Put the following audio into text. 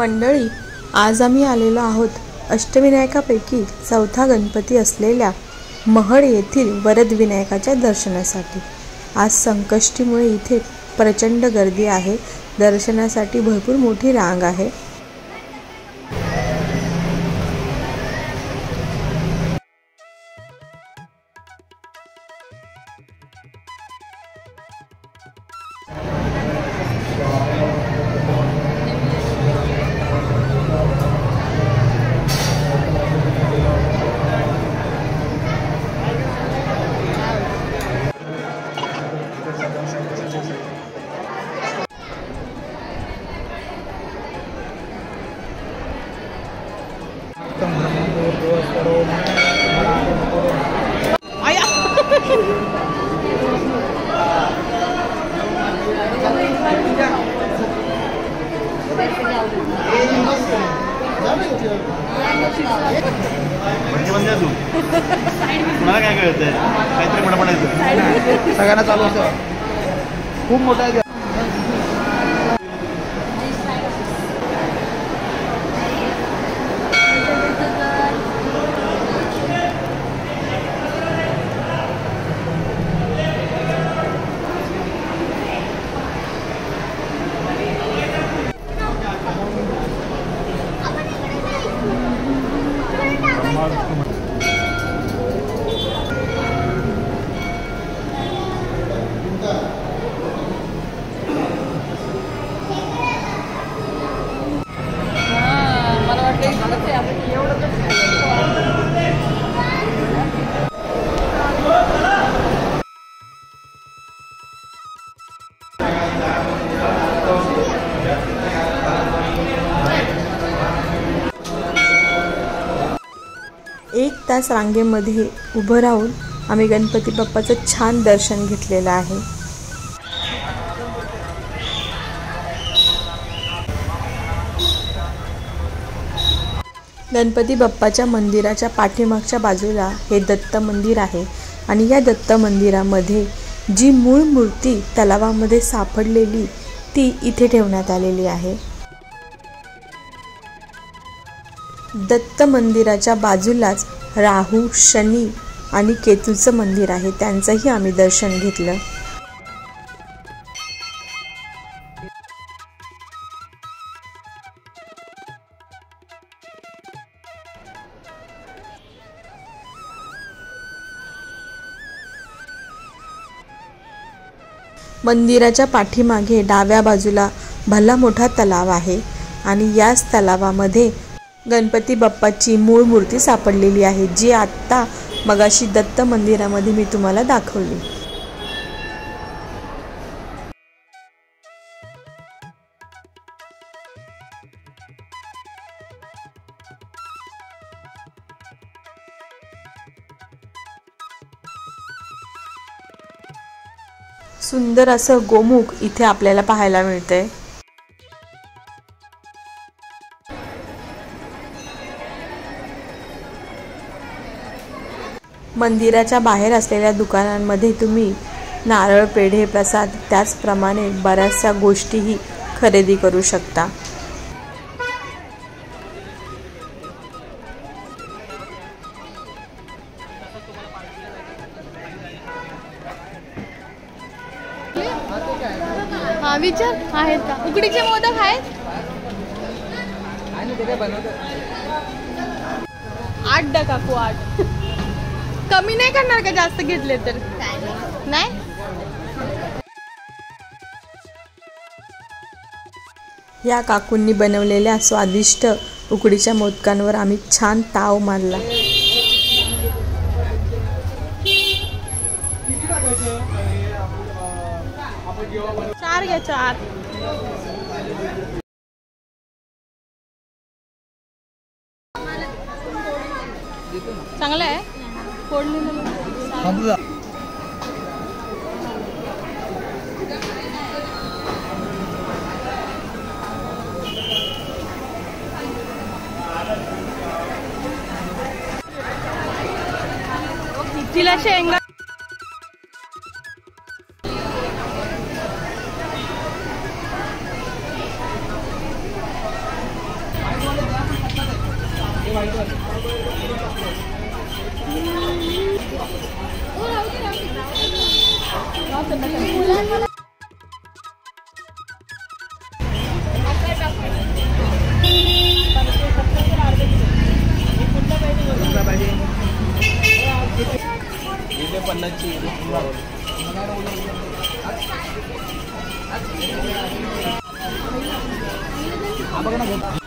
मंडळी, आज आम्ही आलेलो आहोत अष्टविनायकापैकी चौथा गणपती असलेल्या महड येथील वरदविनायकाच्या दर्शनासाठी। आज संकष्टीमुळे इथे प्रचंड गर्दी आहे। दर्शनासाठी भरपूर मोठी रांग आहे। काय कळतंय काहीतरी म्हणा सगळ्यांना चालू असतं खूप मोठा आहे। एक तास रांगेमध्ये उभं राहून आम्ही गणपती बाप्पाचं छान दर्शन घेतलेलं आहे। गणपती बाप्पाच्या मंदिराच्या पाठीमागच्या बाजूला हे दत्त मंदिर आहे आणि या दत्त मंदिरामध्ये जी मूळ मूर्ती तलावामध्ये सापडलेली ती इथे ठेवण्यात आलेली आहे। दत्त मंदिराच्या बाजूलाच राहू, शनी आणि केतूचं मंदिर आहे, त्यांचंही आम्ही दर्शन घेतलं। मंदिराच्या पाठीमागे डाव्या बाजूला भला मोठा तलाव आहे आणि याच तलावामध्ये गणपती बाप्पाची मूळ मूर्ती सापडलेली आहे, जी आत्ता मगाशी दत्त मंदिरामध्ये मी तुम्हाला दाखवली। सुंदर असं गोमुख इथे आपल्याला पाहायला मिळतंय। मंदिराच्या बाहेर असलेल्या दुकानांमध्ये तुम्ही नारळ, पेढे, प्रसाद त्याचप्रमाणे बऱ्याचशा गोष्टीही खरेदी करू शकता। हा विचार आहेत का? उकडीचे मोदक आहेत? 8 डा काकू 8 कमी नाही करणार का जास्त घेतले तर? नाही। या काकूंनी बनवलेल्या स्वादिष्ट उकडीच्या मोदकांवर आम्ही छान ताव मारला। चार घ्या 4 चांगलं आहे फोडलेलं। तिला शेंगा बघा ना